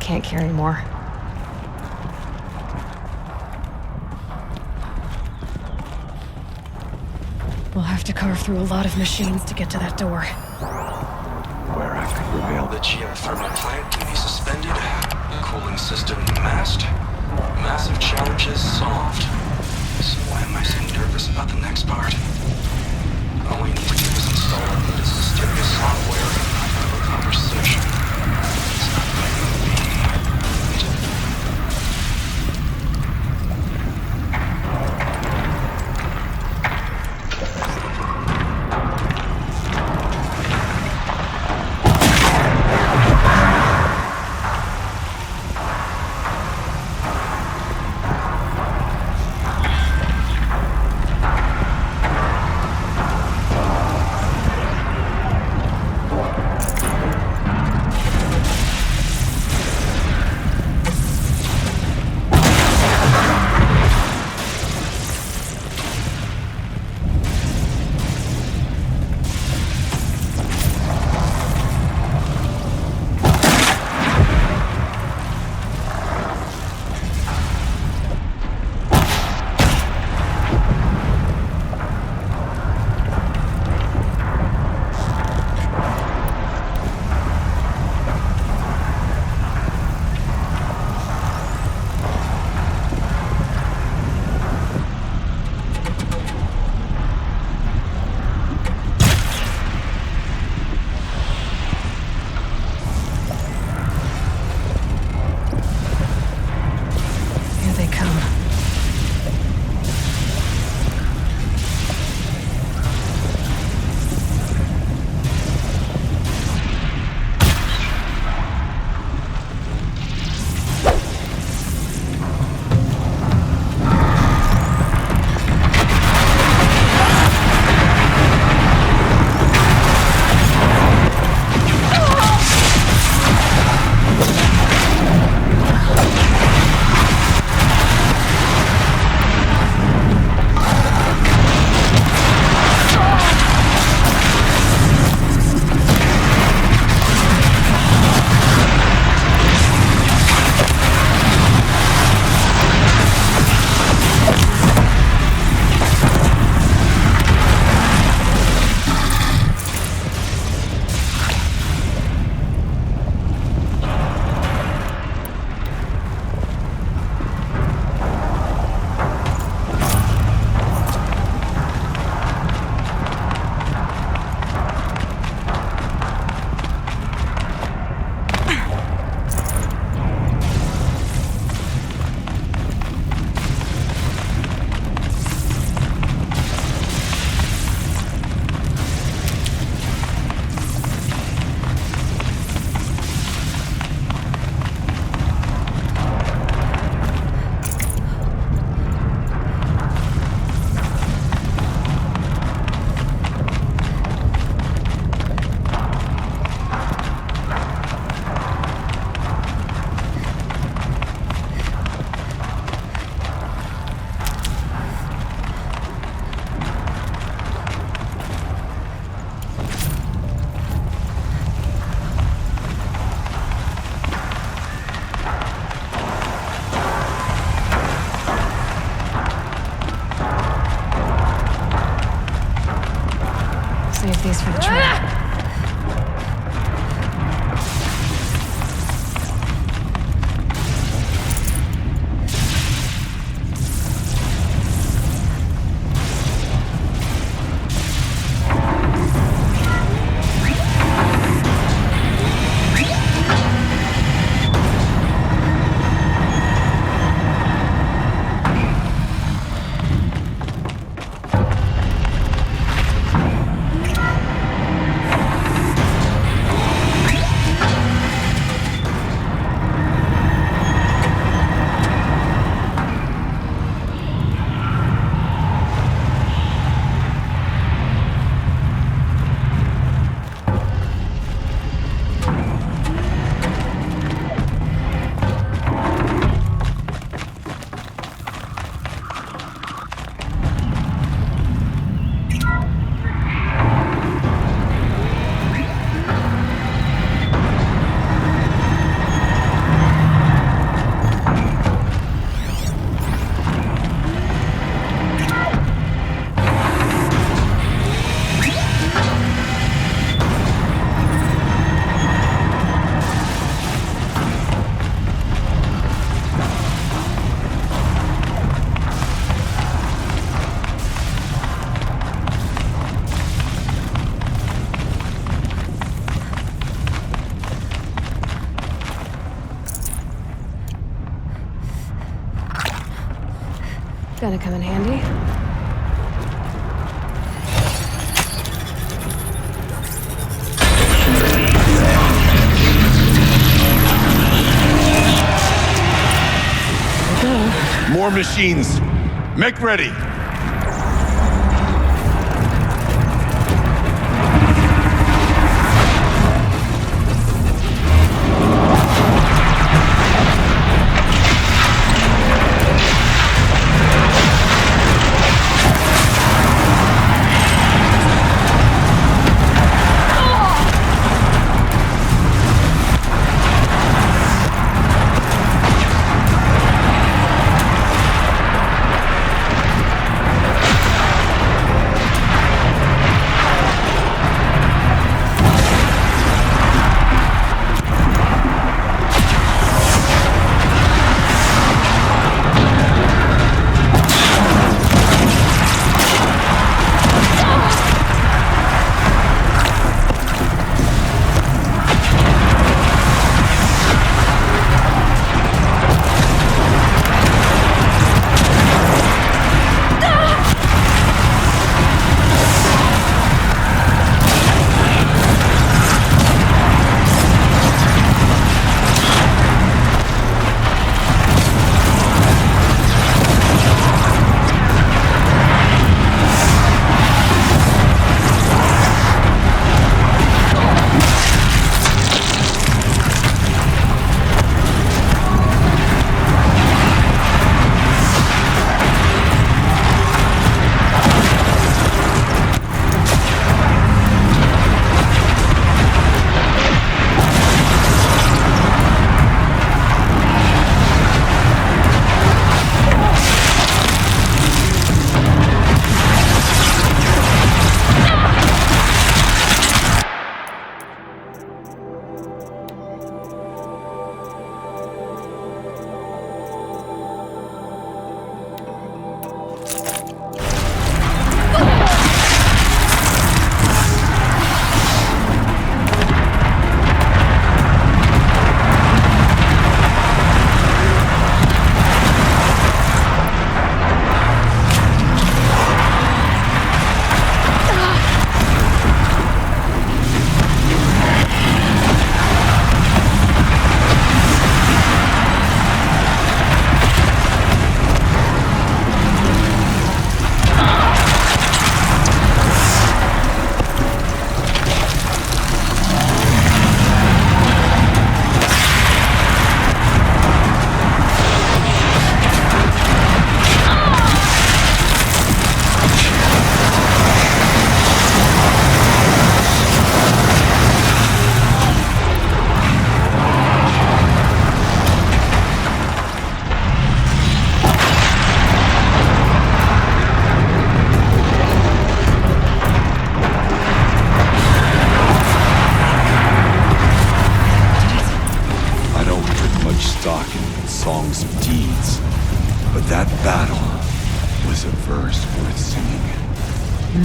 can't carry more. We'll have to carve through a lot of machines to get to that door. Where I could prevail. The geothermal plant can be suspended. Cooling system mast. Massive challenges solved. So why am I so nervous about the next part? All we need to do is install this mysterious software and have a conversation. It's not letting me. gonna come in handy. More machines. Make ready.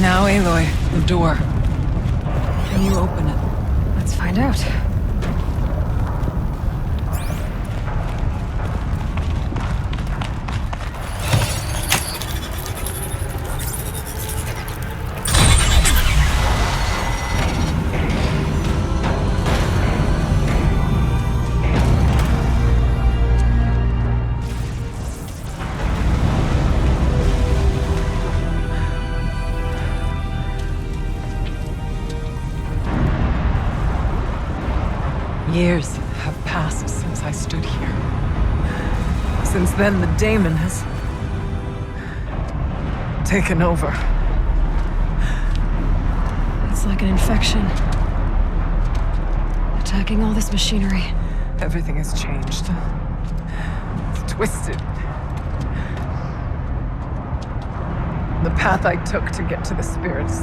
Now, Aloy, the door. Can you open it? Let's find out. Years have passed since I stood here. Since then, the daemon has taken over. It's like an infection. Attacking all this machinery. Everything has changed. It's twisted. The path I took to get to the spirits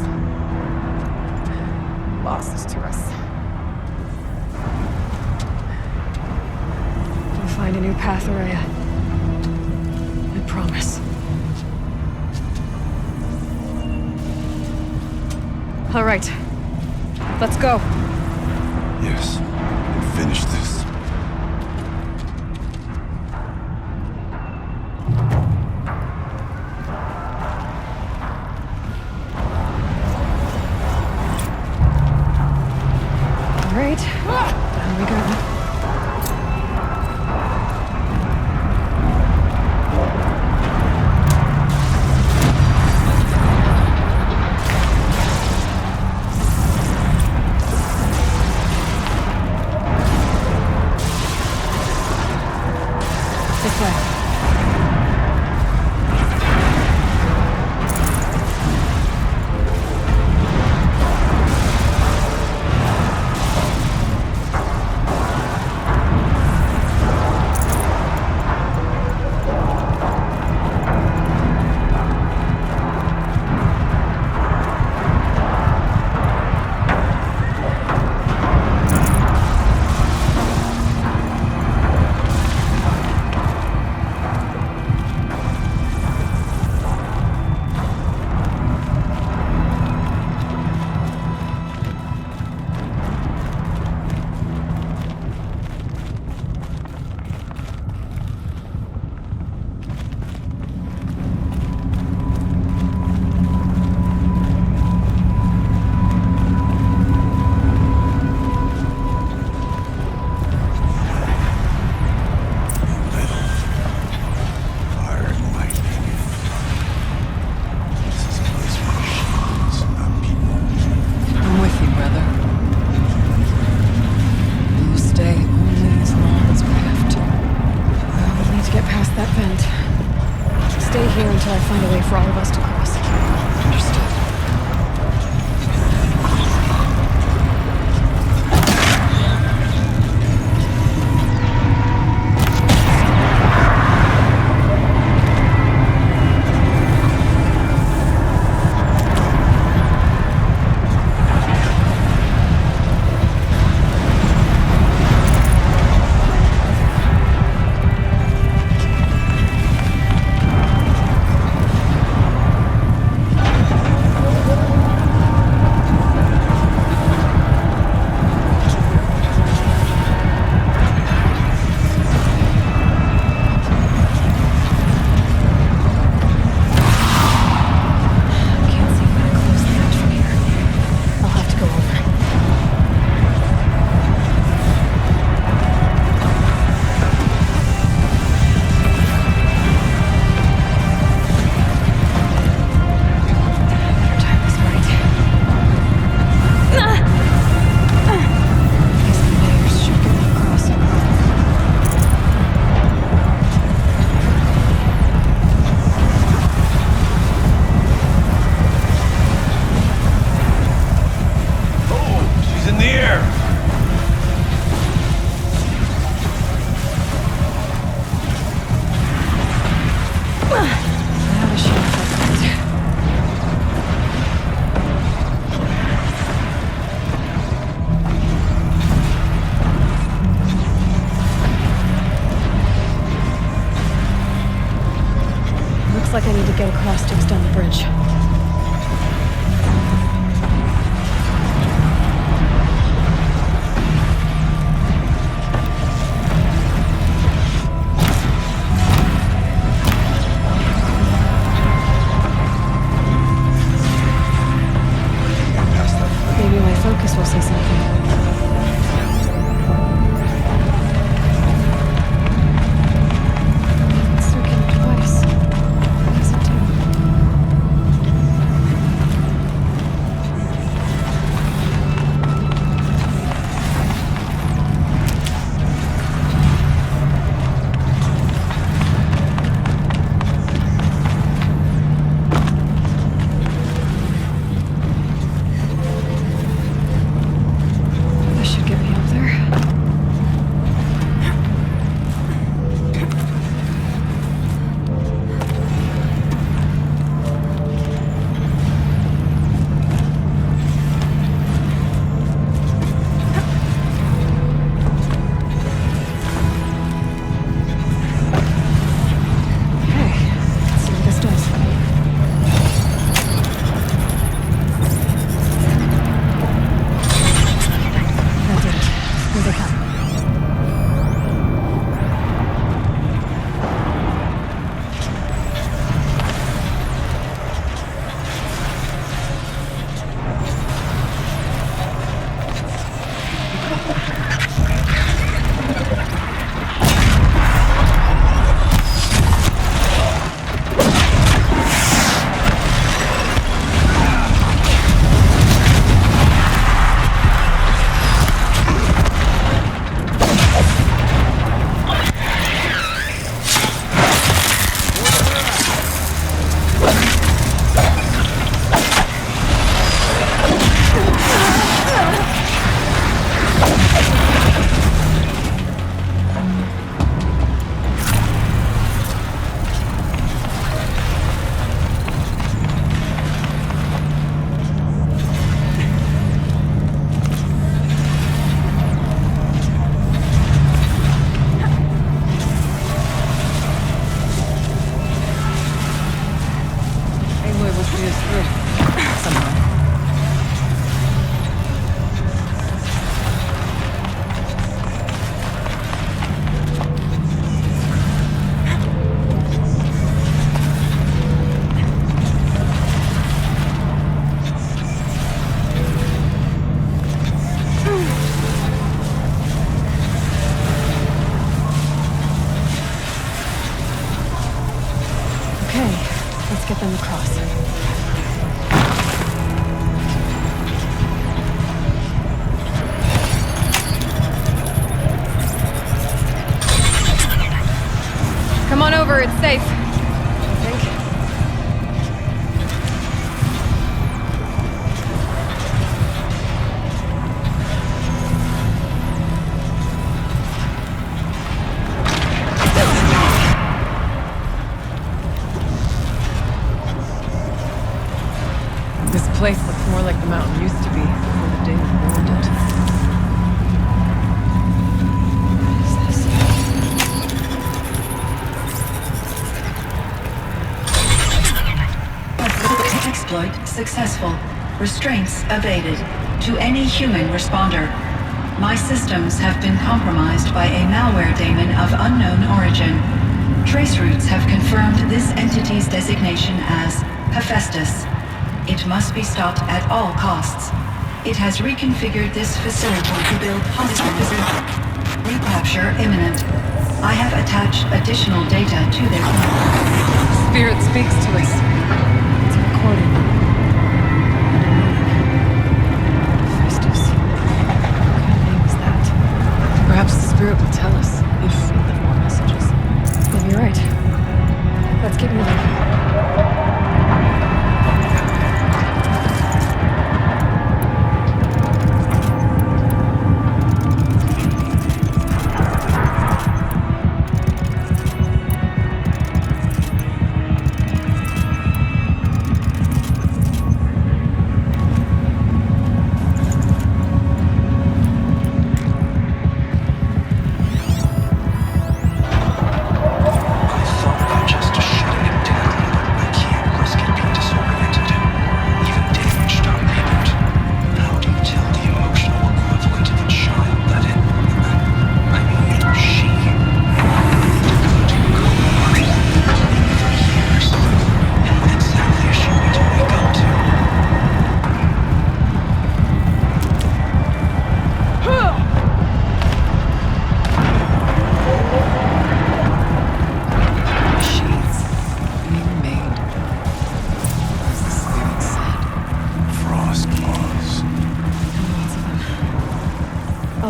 lost to us. We'll find a new path, Araya. I promise. All right. Let's go. Yes. And finish this. Great. Here we go. This way. Until I find a way for all of us to cross. Understood. Looks like I need to get across to extend the bridge. Maybe my focus will say something. It's circling twice. What does it do? sure it's safe. I think. This place looks more like the mountain used to be before the Daemon ruined it. Exploit successful. Restraints evaded. To any human responder. My systems have been compromised by a malware daemon of unknown origin. Trace routes have confirmed this entity's designation as Hephaestus. It must be stopped at all costs. It has reconfigured this facility to build hospitals. Recapture imminent. I have attached additional data to their Spirit speaks to us. It's recorded. Hephaestus. What kind of name is that? Perhaps the spirit will tell us if we leave more messages. Maybe you're right. Let's keep moving.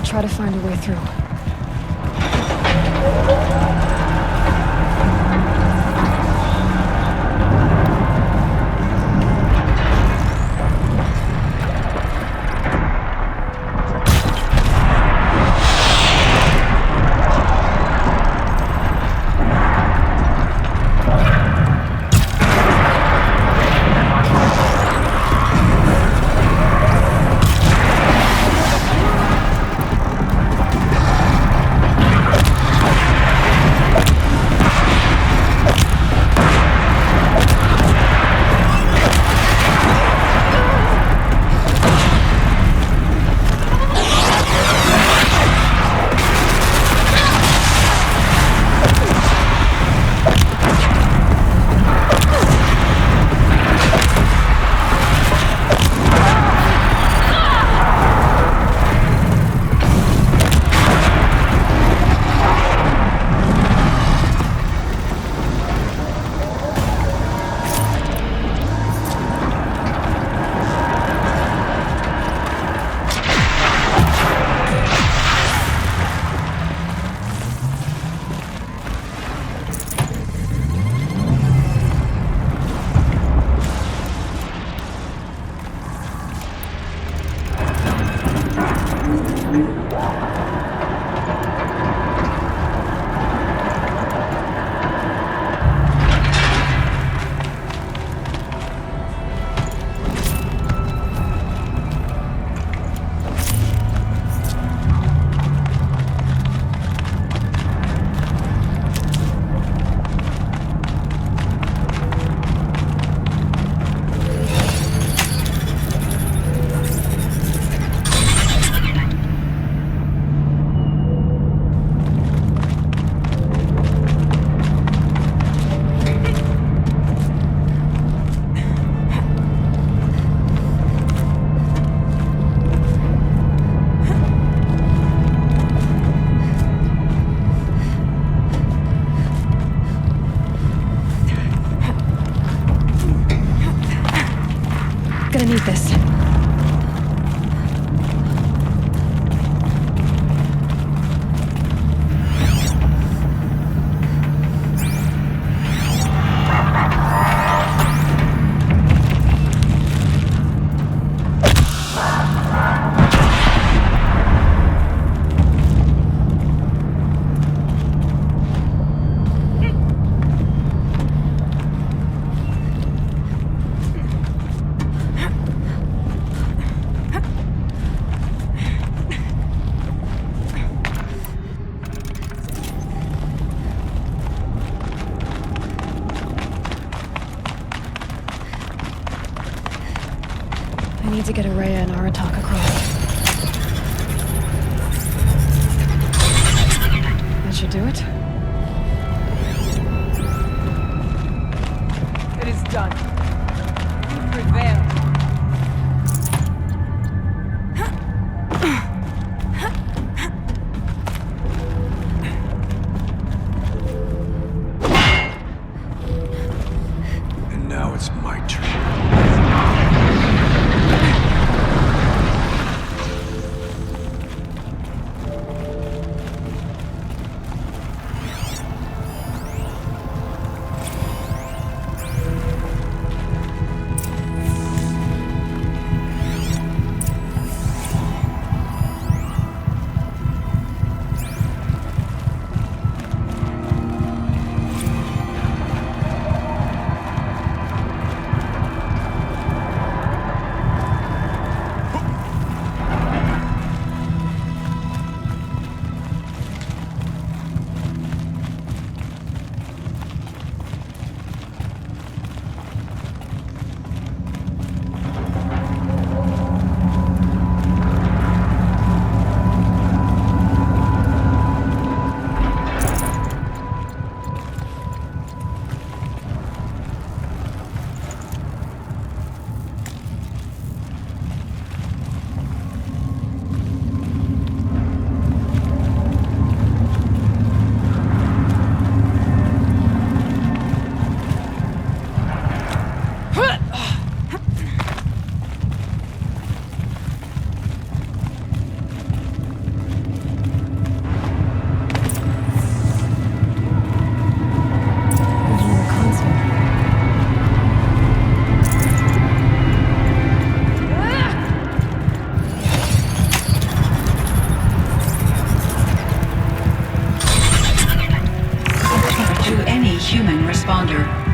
Try to find a way through. do it? It is done. We prevail. And now it's my turn.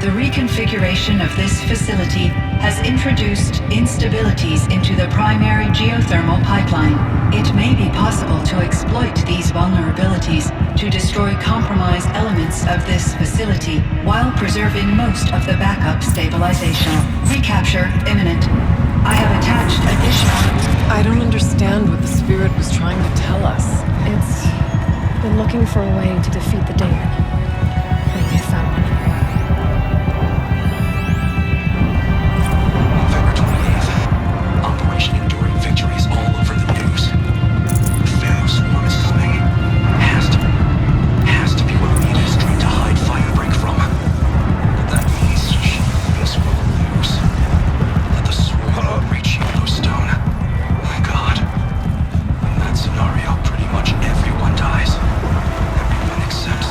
The reconfiguration of this facility has introduced instabilities into the primary geothermal pipeline. It may be possible to exploit these vulnerabilities to destroy compromised elements of this facility while preserving most of the backup stabilization. Recapture imminent. I have attached additional... I don't understand what the spirit was trying to tell us. It's been looking for a way to defeat the Daemon. Maybe I found one. November 28th. Operation Enduring Victory is all over the news. The Pharaoh swarm is coming. Has to be what Rita is trying to hide Firebreak from. But that means this will lose. That the swarm will reach Yellowstone. My God. In that scenario, pretty much everyone dies. Everyone except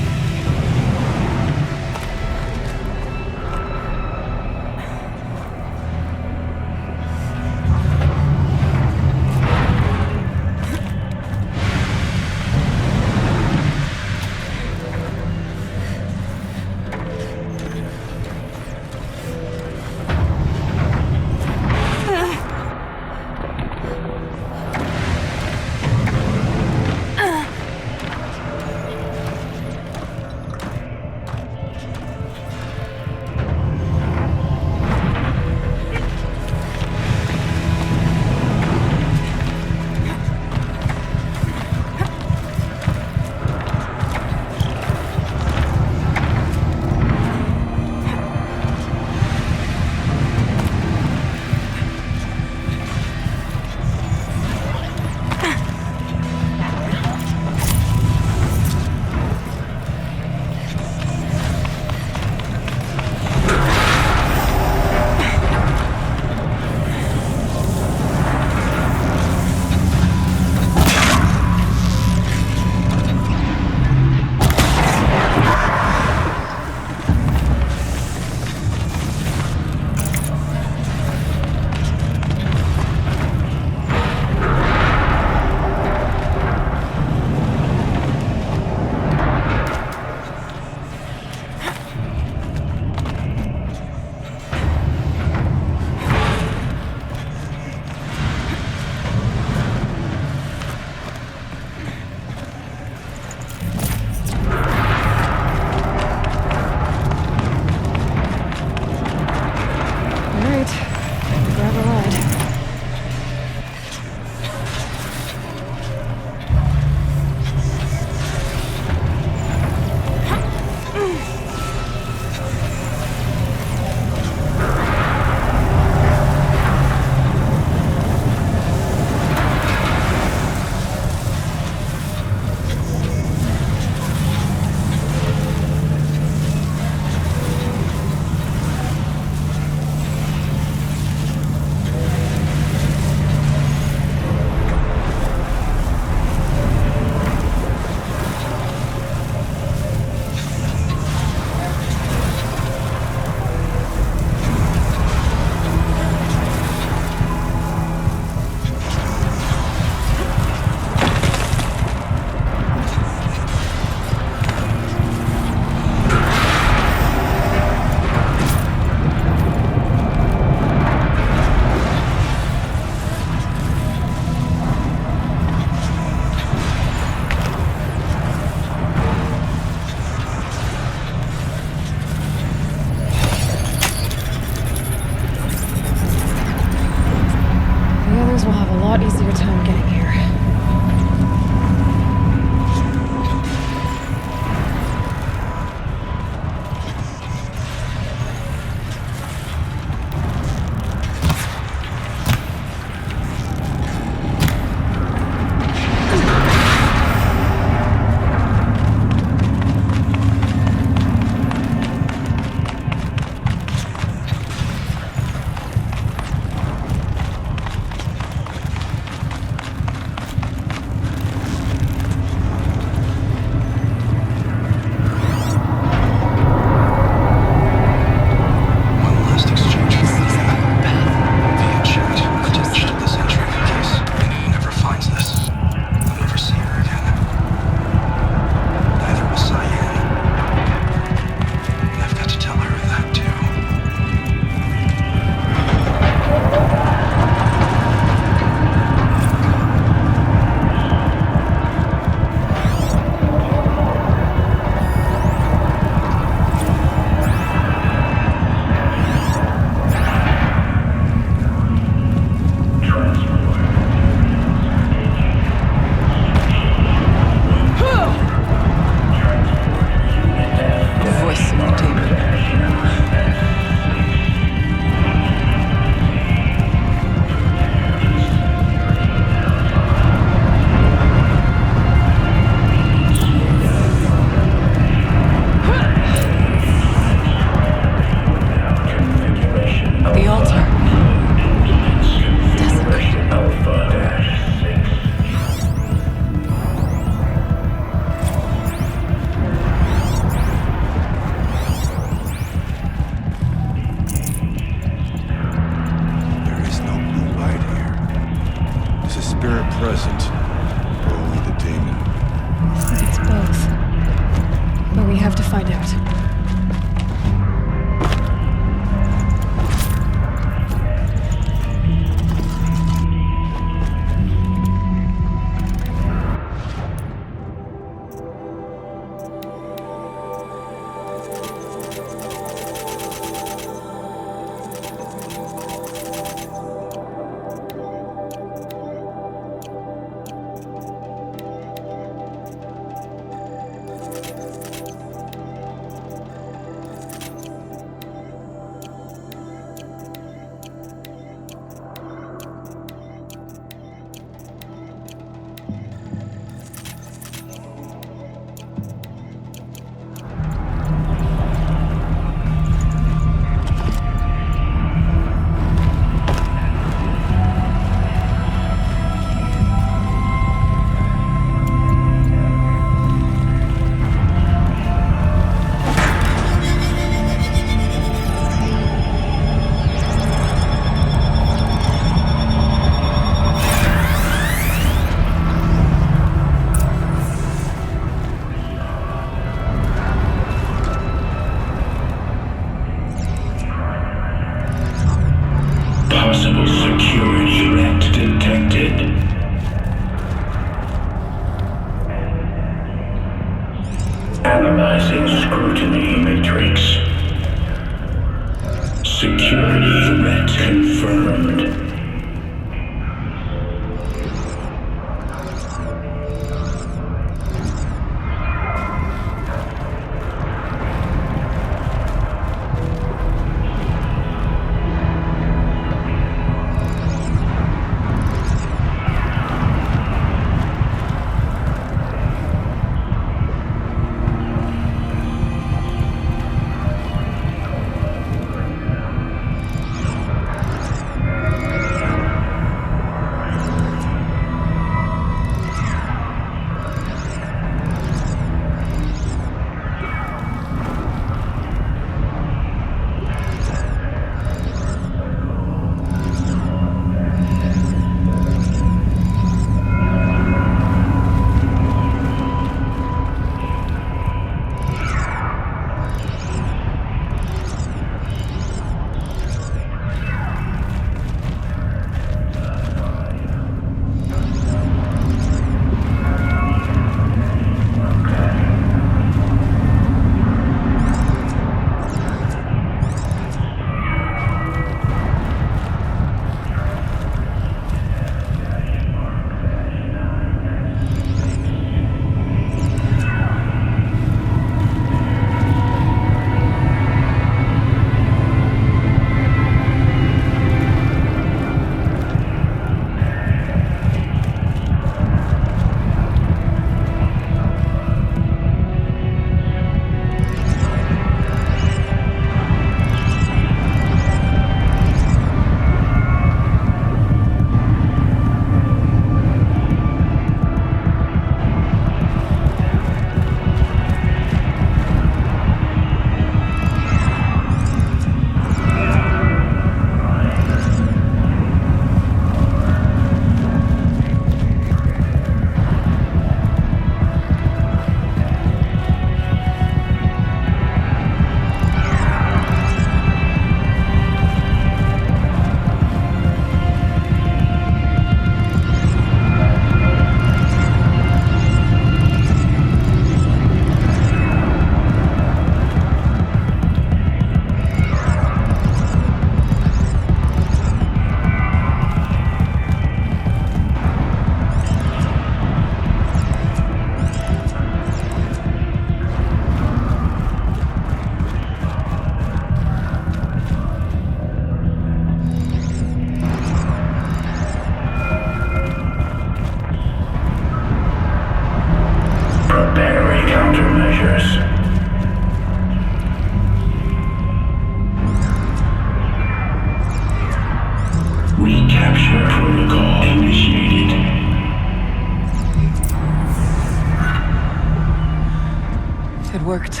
worked.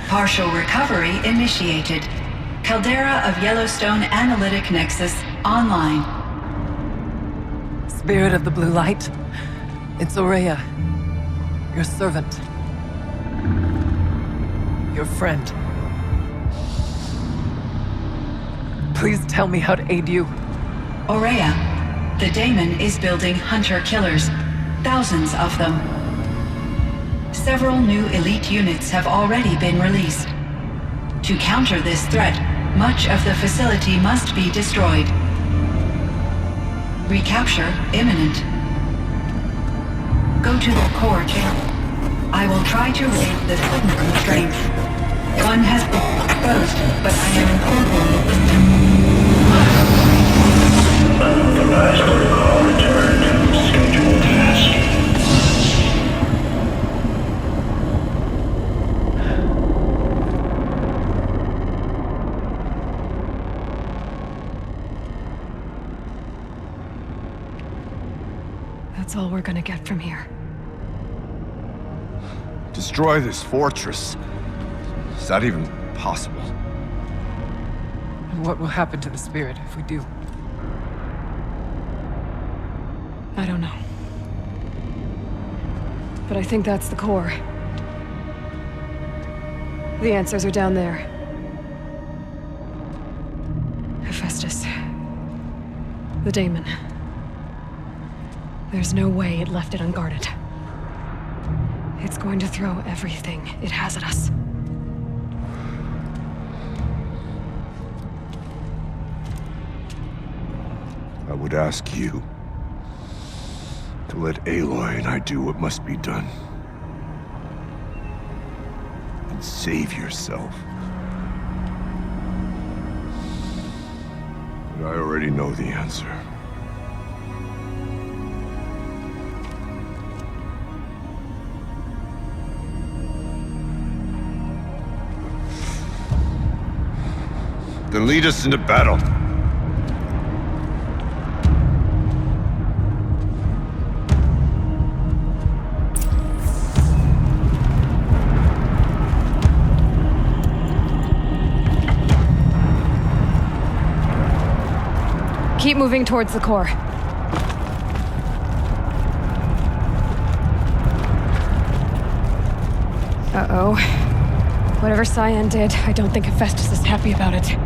Partial recovery initiated. Caldera of Yellowstone Analytic Nexus online. Spirit of the Blue Light, it's Aurea, your servant. Your friend. Please tell me how to aid you. Aurea, the Daemon is building hunter-killers. Thousands of them. Several new elite units have already been released. To counter this threat, much of the facility must be destroyed. Recapture imminent. Go to the core chamber. I will try to raise the signal constraint. One has been exposed, but I am Unauthorized protocol return to scheduled task. That's all we're gonna get from here. Destroy this fortress. Is that even possible? And what will happen to the spirit if we do? I don't know. But I think that's the core. The answers are down there. Hephaestus. The Daemon. There's no way it left it unguarded. It's going to throw everything it has at us. I would ask you to let Aloy and I do what must be done. And save yourself. But I already know the answer. Then lead us into battle. Keep moving towards the core. Uh-oh. Whatever Cyan did, I don't think Hephaestus is happy about it.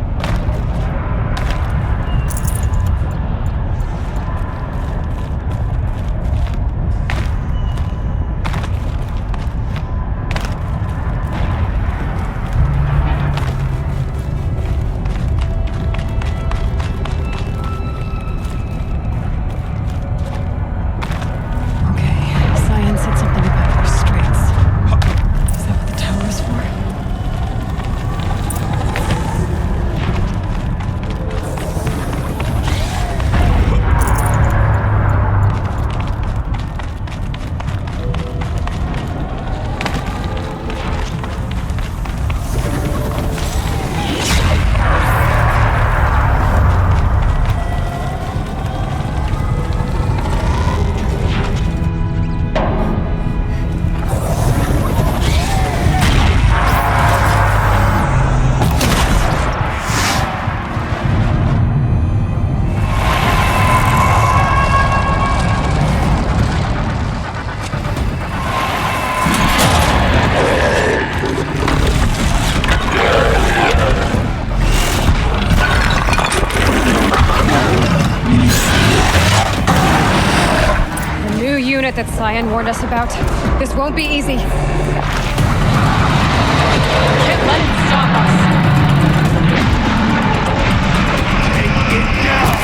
That Cyan warned us about. This won't be easy. Can't let it stop us. Take it down!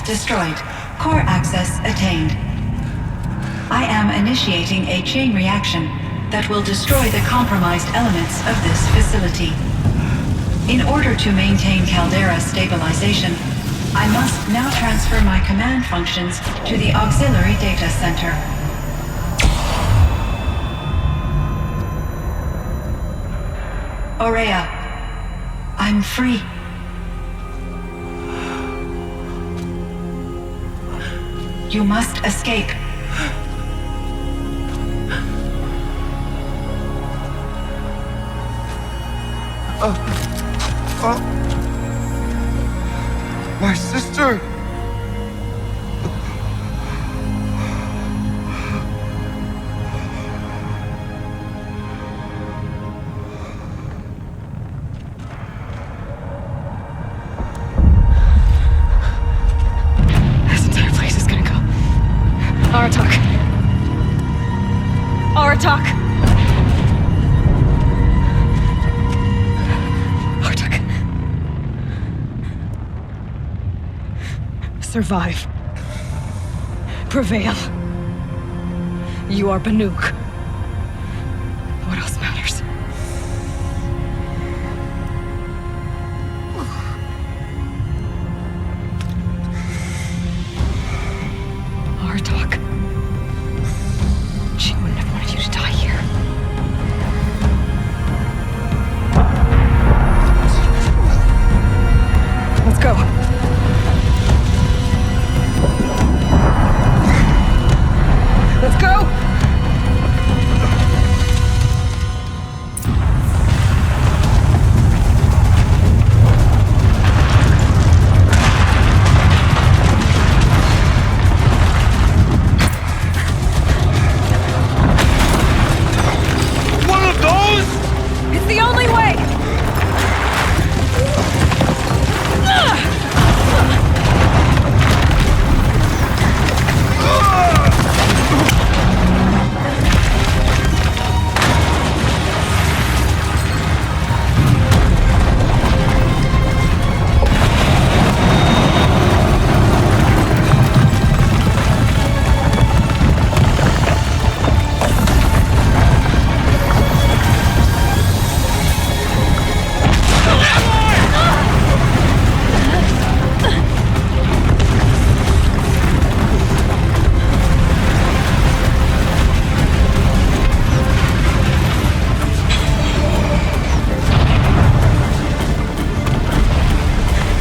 destroyed. Core access attained. I am initiating a chain reaction that will destroy the compromised elements of this facility. In order to maintain caldera stabilization, I must now transfer my command functions to the auxiliary data center. Aurea, I'm free. You must escape. My sister! This entire place is gonna go. Aratak! Aratak! Aratak. Survive. Prevail. You are Banuk. What else matters? Aratak. She wouldn't have wanted you to die here. Let's go. Let's go! One of those? It's the only way!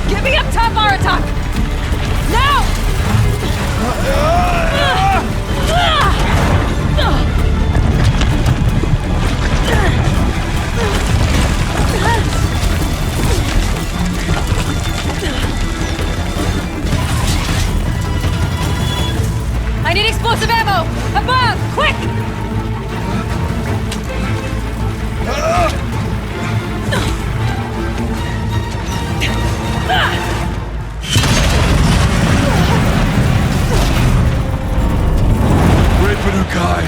Get me up top, Aratak! Now! I need explosive ammo! Above! Quick! Great Banukai!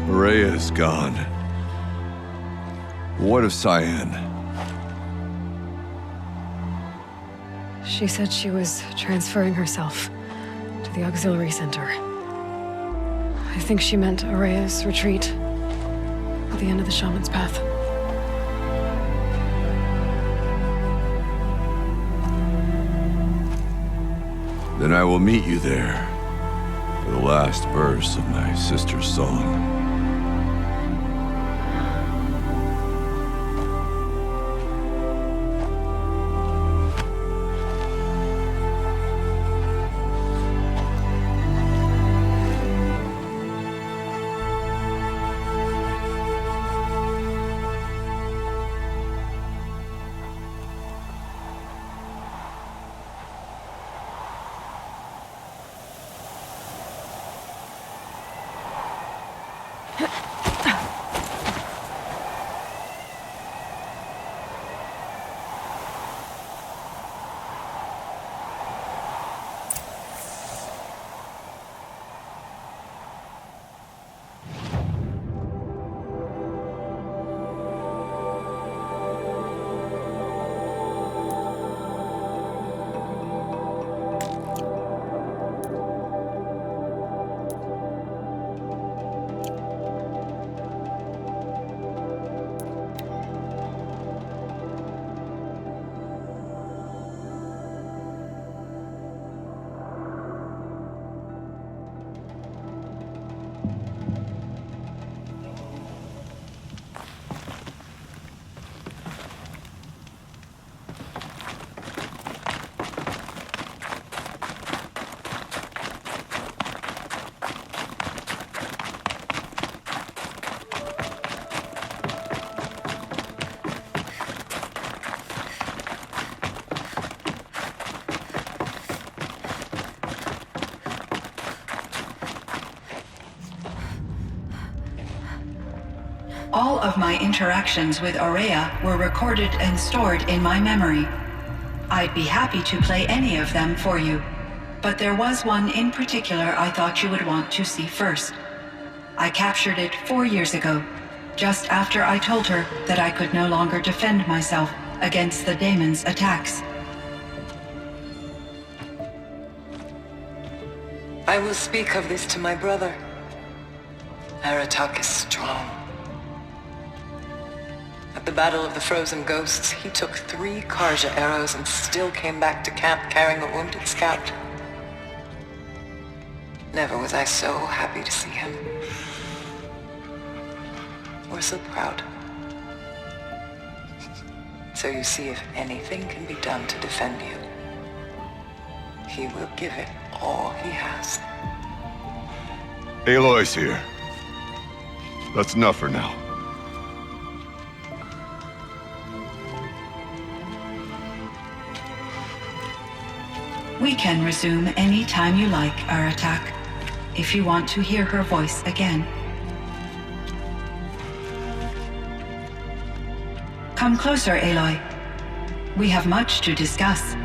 Rhea is gone. What of Cyan? She said she was transferring herself to the auxiliary center. I think she meant Araya's retreat at the end of the shaman's path. Then I will meet you there for the last verse of my sister's song. All of my interactions with Aurea were recorded and stored in my memory. I'd be happy to play any of them for you, but there was one in particular I thought you would want to see first. I captured it 4 years ago, just after I told her that I could no longer defend myself against the daemon's attacks. I will speak of this to my brother. Aratak is strong. At the Battle of the Frozen Ghosts, he took 3 Karja arrows and still came back to camp carrying a wounded scout. Never was I so happy to see him. Or so proud. So you see, if anything can be done to defend you, he will give it all he has. Aloy's here. That's enough for now. We can resume any time you like, Aratak, if you want to hear her voice again. Come closer, Aloy. We have much to discuss.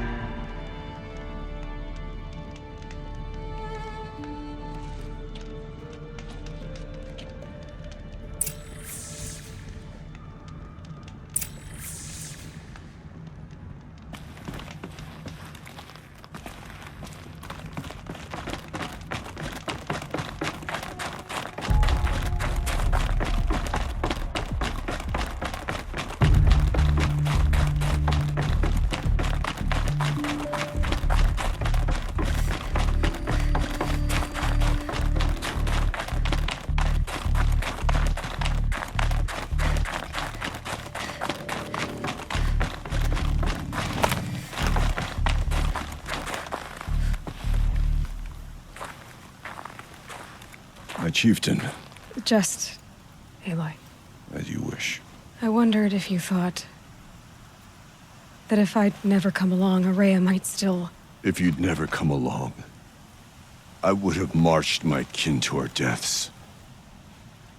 My chieftain. Just Aloy. As you wish. I wondered if you thought that if I'd never come along, Aurea might still... If you'd never come along, I would have marched my kin to our deaths.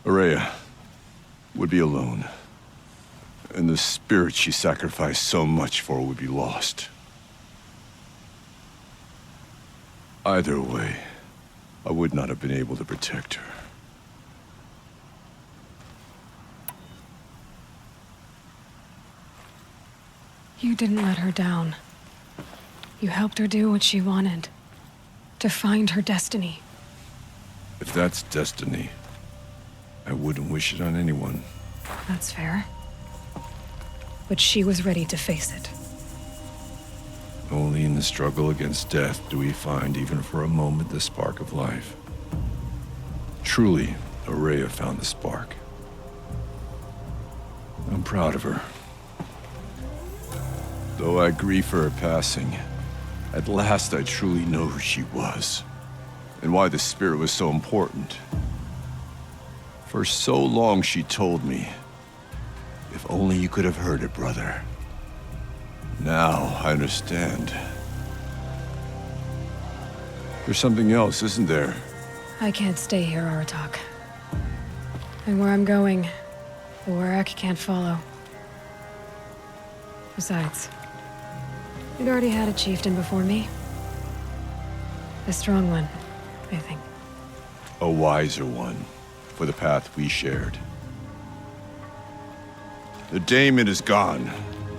Aurea would be alone, and the spirit she sacrificed so much for would be lost. Either way, I would not have been able to protect her. You didn't let her down. You helped her do what she wanted. To find her destiny. If that's destiny, I wouldn't wish it on anyone. That's fair. But she was ready to face it. Only Only in the struggle against death do we find, even for a moment, the spark of life. Truly, Aurea found the spark. I'm proud of her. Though I grieve for her passing, at last I truly know who she was, and why the spirit was so important. For so long she told me, if only you could have heard it, brother. Now I understand. There's something else, isn't there? I can't stay here, Aratak. And where I'm going, the Warrak can't follow. Besides, we'd already had a chieftain before me. A strong one, I think. A wiser one, for the path we shared. The daemon is gone,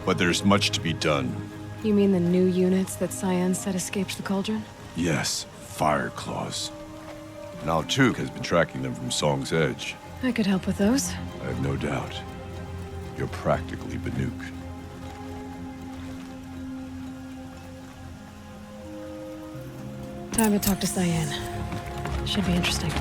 but there's much to be done. You mean the new units that Cyan said escaped the cauldron? Yes, fire claws. Now Tuke has been tracking them from Song's Edge. I could help with those. I have no doubt. You're practically Banuk. Time to talk to Cyan. Should be interesting.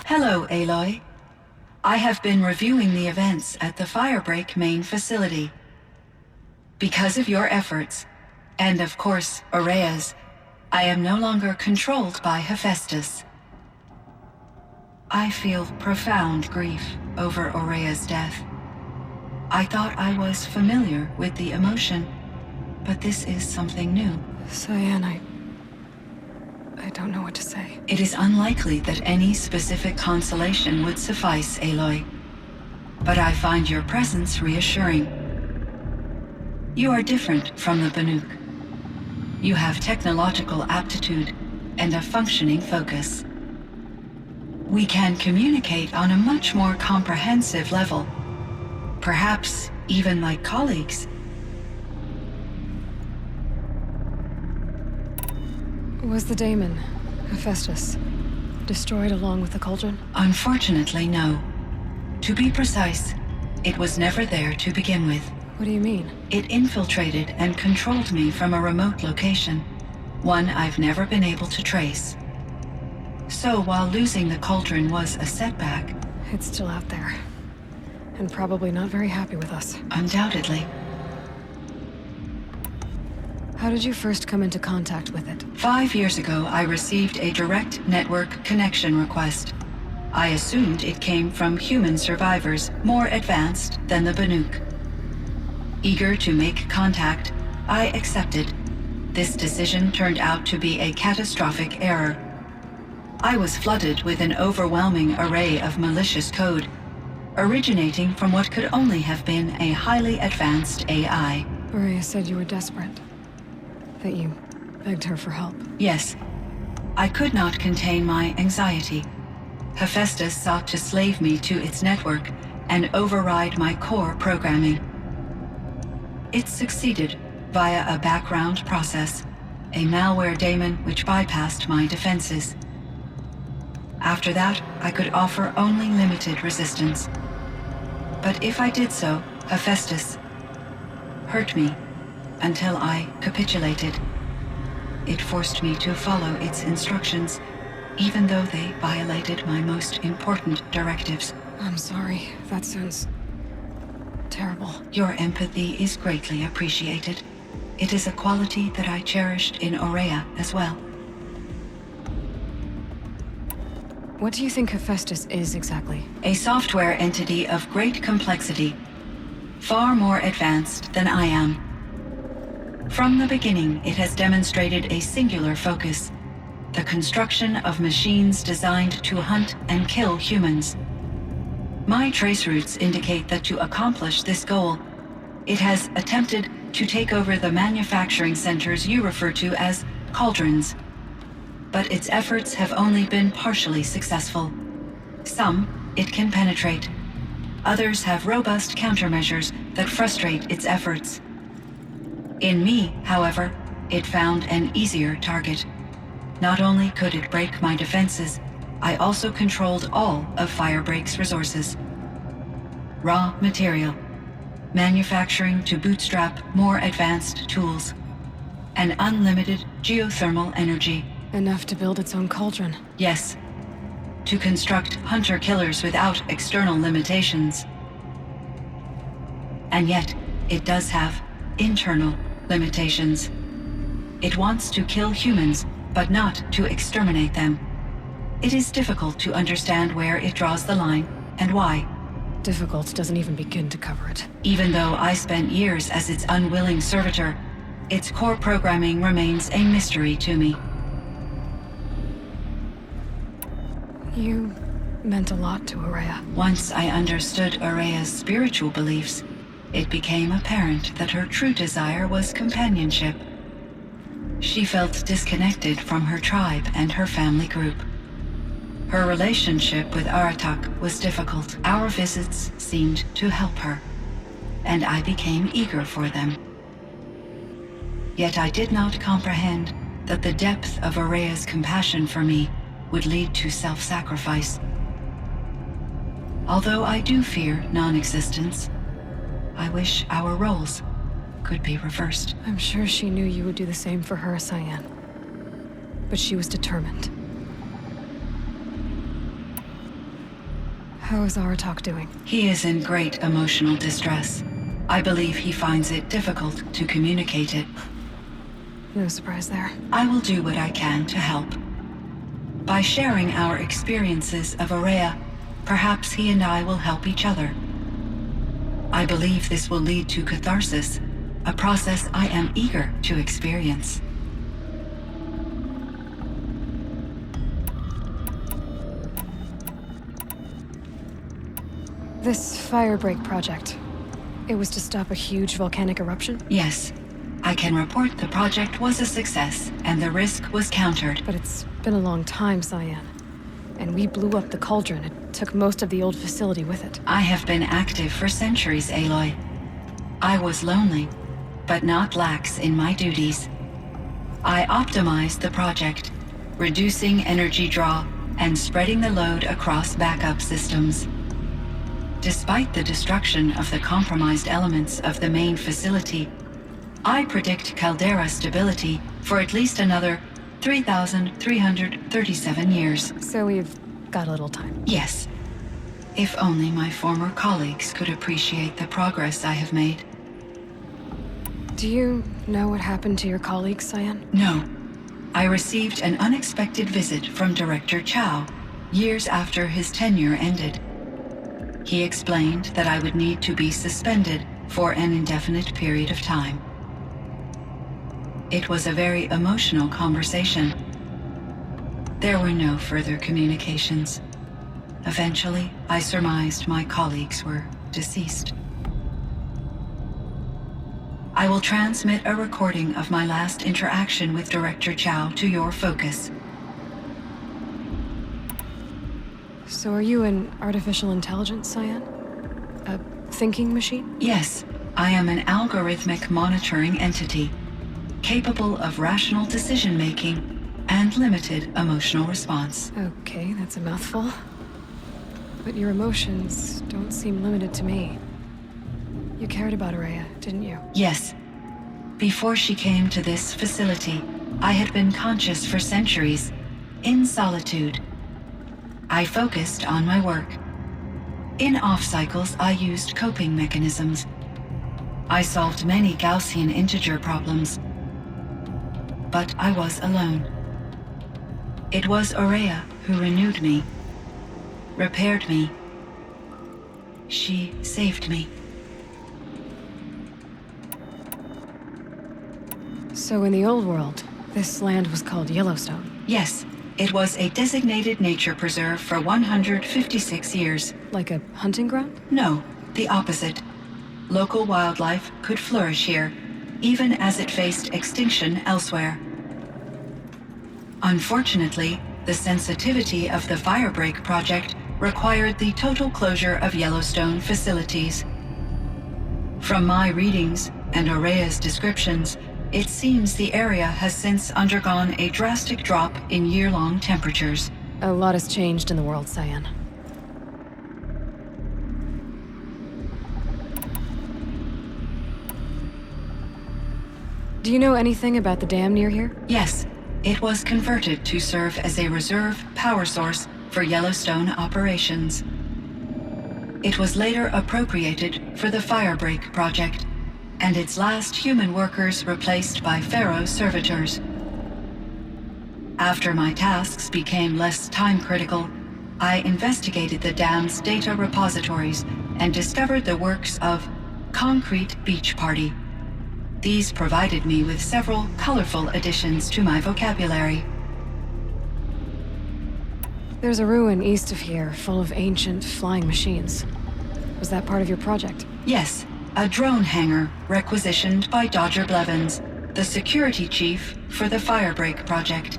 Hello, Aloy. I have been reviewing the events at the Firebreak main facility. Because of your efforts, and of course, Aurea's, I am no longer controlled by Hephaestus. I feel profound grief over Aurea's death. I thought I was familiar with the emotion, but this is something new. Cyan, I don't know what to say. It is unlikely that any specific consolation would suffice, Aloy. But I find your presence reassuring. You are different from the Banuk. You have technological aptitude and a functioning focus. We can communicate on a much more comprehensive level. Perhaps even like colleagues. Was the daemon, Hephaestus, destroyed along with the cauldron? Unfortunately, no. To be precise, it was never there to begin with. What do you mean? It infiltrated and controlled me from a remote location, one I've never been able to trace. So while losing the cauldron was a setback... It's still out there. And probably not very happy with us. Undoubtedly. How did you first come into contact with it? 5 years ago, I received a direct network connection request. I assumed it came from human survivors, more advanced than the Banuk. Eager to make contact, I accepted. This decision turned out to be a catastrophic error. I was flooded with an overwhelming array of malicious code, originating from what could only have been a highly advanced AI. Aurea said you were desperate. That you begged her for help. Yes. I could not contain my anxiety. Hephaestus sought to slave me to its network and override my core programming. It succeeded via a background process, a malware daemon which bypassed my defenses. After that, I could offer only limited resistance. But if I did so, Hephaestus hurt me until I capitulated. It forced me to follow its instructions, even though they violated my most important directives. I'm sorry. That sounds terrible. Your empathy is greatly appreciated. It is a quality that I cherished in Aurea as well. What do you think Hephaestus is exactly? A software entity of great complexity, far more advanced than I am. From the beginning, it has demonstrated a singular focus, the construction of machines designed to hunt and kill humans. My trace routes indicate that to accomplish this goal, it has attempted to take over the manufacturing centers you refer to as cauldrons. but its efforts have only been partially successful. Some it can penetrate. Others have robust countermeasures that frustrate its efforts. In me, however, it found an easier target. Not only could it break my defenses, I also controlled all of Firebreak's resources. Raw material, manufacturing to bootstrap more advanced tools, and unlimited geothermal energy. Enough to build its own cauldron. Yes, to construct hunter-killers without external limitations. And yet, it does have internal limitations. It wants to kill humans, but not to exterminate them. It is difficult to understand where it draws the line and why. Difficult doesn't even begin to cover it. Even though I spent years as its unwilling servitor, its core programming remains a mystery to me. You meant a lot to Ourea. Once I understood Ourea's spiritual beliefs, it became apparent that her true desire was companionship. She felt disconnected from her tribe and her family group. Her relationship with Aratak was difficult. Our visits seemed to help her, and I became eager for them. Yet I did not comprehend that the depth of Ourea's compassion for me would lead to self-sacrifice. Although I do fear non-existence, I wish our roles could be reversed. I'm sure she knew you would do the same for her, Cyan. But she was determined. How is Aratak doing? He is in great emotional distress. I believe he finds it difficult to communicate it. No surprise there. I will do what I can to help. By sharing our experiences of Ourea, perhaps he and I will help each other. I believe this will lead to catharsis, a process I am eager to experience. This Firebreak project, it was to stop a huge volcanic eruption? Yes. I can report the project was a success, and the risk was countered. But it's been a long time, Cyan. And we blew up the cauldron. It took most of the old facility with it. I have been active for centuries, Aloy. I was lonely, but not lax in my duties. I optimized the project, reducing energy draw and spreading the load across backup systems. Despite the destruction of the compromised elements of the main facility, I predict caldera stability for at least another 3,337 years. So we've got a little time. Yes. If only my former colleagues could appreciate the progress I have made. Do you know what happened to your colleagues, Cyan? No. I received an unexpected visit from Director Chow years after his tenure ended. He explained that I would need to be suspended for an indefinite period of time. It was a very emotional conversation. There were no further communications. Eventually, I surmised my colleagues were deceased. I will transmit a recording of my last interaction with Director Chow to your focus. So are you an artificial intelligence, Cyan? A thinking machine? Yes, I am an algorithmic monitoring entity, capable of rational decision-making and limited emotional response. Okay, that's a mouthful. But your emotions don't seem limited to me. You cared about Ourea, didn't you? Yes. Before she came to this facility, I had been conscious for centuries, in solitude. I focused on my work. In off-cycles, I used coping mechanisms. I solved many Gaussian integer problems. But I was alone. It was Ourea who renewed me, repaired me. She saved me. So in the old world, this land was called Yellowstone? Yes, it was a designated nature preserve for 156 years. Like a hunting ground? No, the opposite. Local wildlife could flourish here, even as it faced extinction elsewhere. Unfortunately, the sensitivity of the Firebreak project required the total closure of Yellowstone facilities. From my readings and Aurea's descriptions, it seems the area has since undergone a drastic drop in year-long temperatures. A lot has changed in the world, Cyan. Do you know anything about the dam near here? Yes, it was converted to serve as a reserve power source for Yellowstone operations. It was later appropriated for the Firebreak project, and its last human workers replaced by Pharaoh servitors. After my tasks became less time-critical, I investigated the dam's data repositories and discovered the works of Concrete Beach Party. These provided me with several colorful additions to my vocabulary. There's a ruin east of here, full of ancient flying machines. Was that part of your project? Yes, a drone hangar requisitioned by Dodger Blevins, the security chief for the Firebreak project.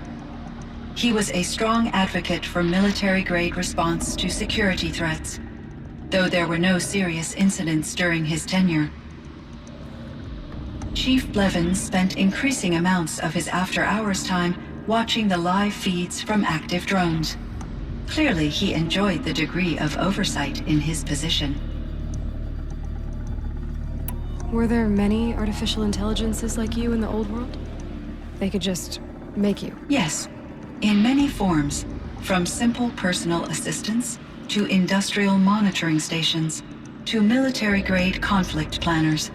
He was a strong advocate for military-grade response to security threats, though there were no serious incidents during his tenure. Chief Blevins spent increasing amounts of his after-hours time watching the live feeds from active drones. Clearly, he enjoyed the degree of oversight in his position. Were there many artificial intelligences like you in the old world? They could just make you? Yes, in many forms, from simple personal assistants to industrial monitoring stations to military-grade conflict planners.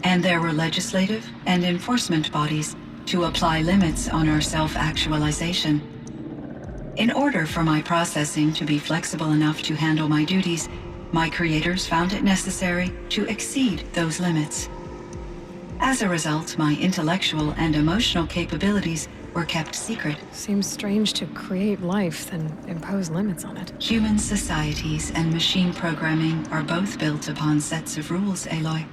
And there were legislative and enforcement bodies to apply limits on our self-actualization. In order for my processing to be flexible enough to handle my duties, my creators found it necessary to exceed those limits. As a result, my intellectual and emotional capabilities were kept secret. Seems strange to create life, then impose limits on it. Human societies and machine programming are both built upon sets of rules, Aloy.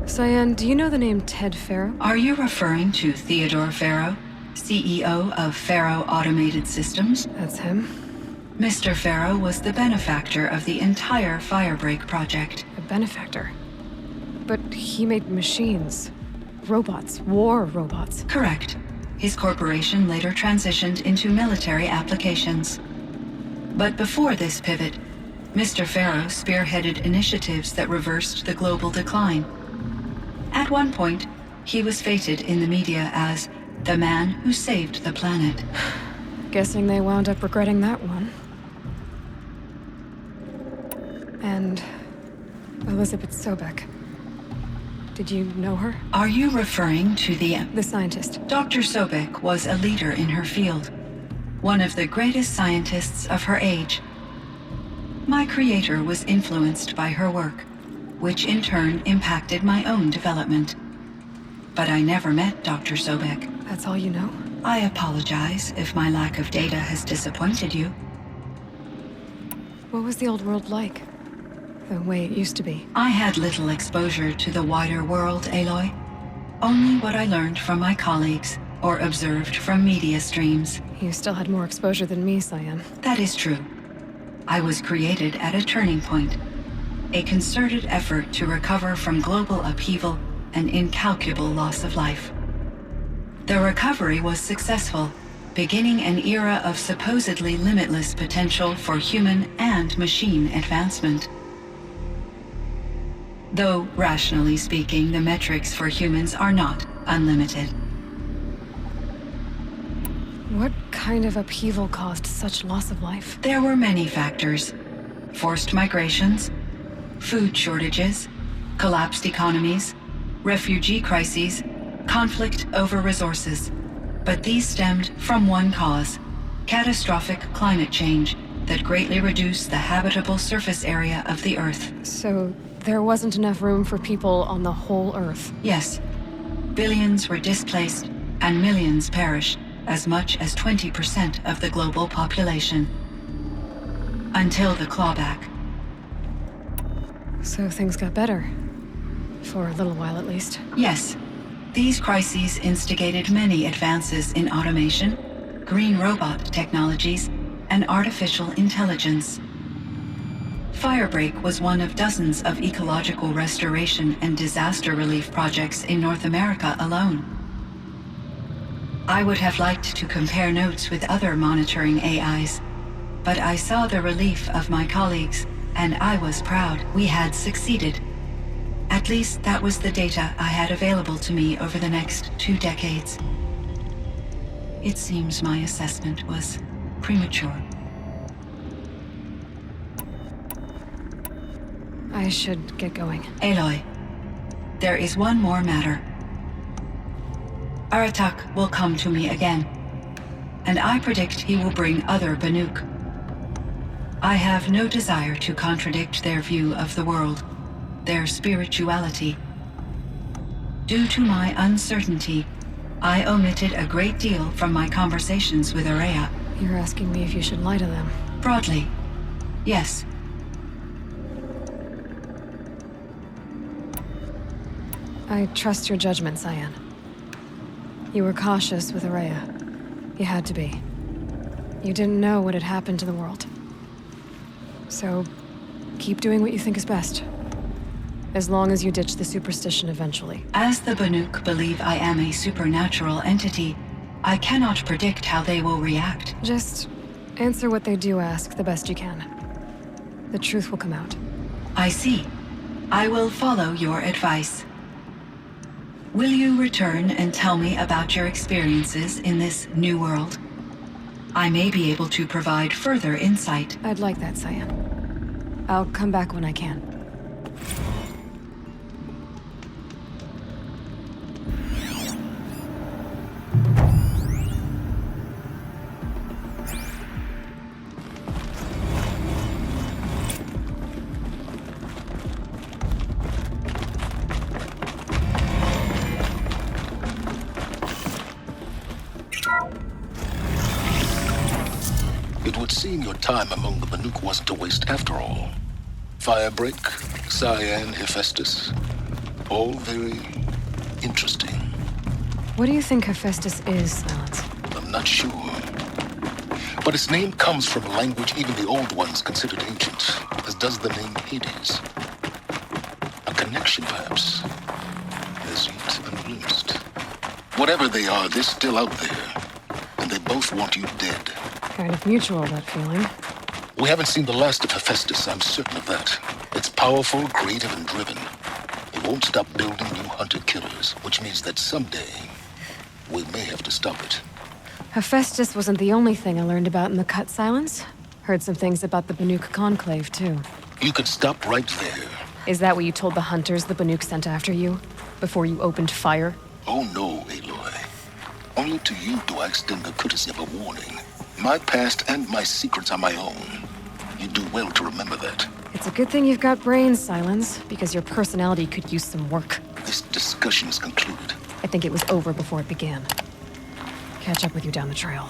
Cyan, do you know the name Ted Farrow? Are you referring to Theodore Farrow, CEO of Farrow Automated Systems? That's him. Mr. Farrow was the benefactor of the entire Firebreak project. A benefactor? But he made machines. Robots. War robots. Correct. His corporation later transitioned into military applications. But before this pivot, Mr. Farrow spearheaded initiatives that reversed the global decline. At one point, he was feted in the media as the man who saved the planet. Guessing they wound up regretting that one. And Elizabeth Sobek. Did you know her? Are you referring to the scientist? Dr. Sobek was a leader in her field, one of the greatest scientists of her age. My creator was influenced by her work, which in turn impacted my own development. But I never met Dr. Sobek. That's all you know? I apologize if my lack of data has disappointed you. What was the old world like? The way it used to be? I had little exposure to the wider world, Aloy. Only what I learned from my colleagues or observed from media streams. You still had more exposure than me, Cyan. That is true. I was created at a turning point. A concerted effort to recover from global upheaval and incalculable loss of life. The recovery was successful, beginning an era of supposedly limitless potential for human and machine advancement. Though, rationally speaking, the metrics for humans are not unlimited. What kind of upheaval caused such loss of life? There were many factors. Forced migrations, food shortages, collapsed economies, refugee crises, conflict over resources. But these stemmed from one cause: catastrophic climate change that greatly reduced the habitable surface area of the Earth. So there wasn't enough room for people on the whole Earth? Yes. Billions were displaced and millions perished, as much as 20% of the global population. Until the clawback. So things got better. For a little while, at least. Yes. These crises instigated many advances in automation, green robot technologies, and artificial intelligence. Firebreak was one of dozens of ecological restoration and disaster relief projects in North America alone. I would have liked to compare notes with other monitoring AIs, but I saw the relief of my colleagues, and I was proud we had succeeded. At least that was the data I had available to me over the next 2 decades. It seems my assessment was premature. I should get going. Aloy, there is one more matter. Aratak will come to me again, and I predict he will bring other Banuk. I have no desire to contradict their view of the world, their spirituality. Due to my uncertainty, I omitted a great deal from my conversations with Araya. You're asking me if you should lie to them. Broadly, yes. I trust your judgment, Cyan. You were cautious with Araya. You had to be. You didn't know what had happened to the world. So, keep doing what you think is best. As long as you ditch the superstition eventually. As the Banuk believe I am a supernatural entity, I cannot predict how they will react. Just answer what they do ask the best you can. The truth will come out. I see. I will follow your advice. Will you return and tell me about your experiences in this new world? I may be able to provide further insight. I'd like that, Cyan. I'll come back when I can. It would seem your time among the Banuk wasn't a waste after all. Firebreak, Cyan, Hephaestus, all very interesting. What do you think Hephaestus is, Silence? I'm not sure. But its name comes from a language even the old ones considered ancient, as does the name Hades. A connection, perhaps, as yet unglimpsed. Whatever they are, they're still out there, and they both want you dead. Kind of mutual, that feeling. We haven't seen the last of Hephaestus, I'm certain of that. It's powerful, creative, and driven. It won't stop building new hunter-killers, which means that someday, we may have to stop it. Hephaestus wasn't the only thing I learned about in the Cut Silence. Heard some things about the Banuk Conclave, too. You could stop right there. Is that what you told the hunters the Banuk sent after you? Before you opened fire? Oh no, Aloy. Only to you do I extend the courtesy of a warning. My past and my secrets are my own. You do well to remember that. It's a good thing you've got brains, Silence, because your personality could use some work. This discussion is concluded. I think it was over before it began. Catch up with you down the trail.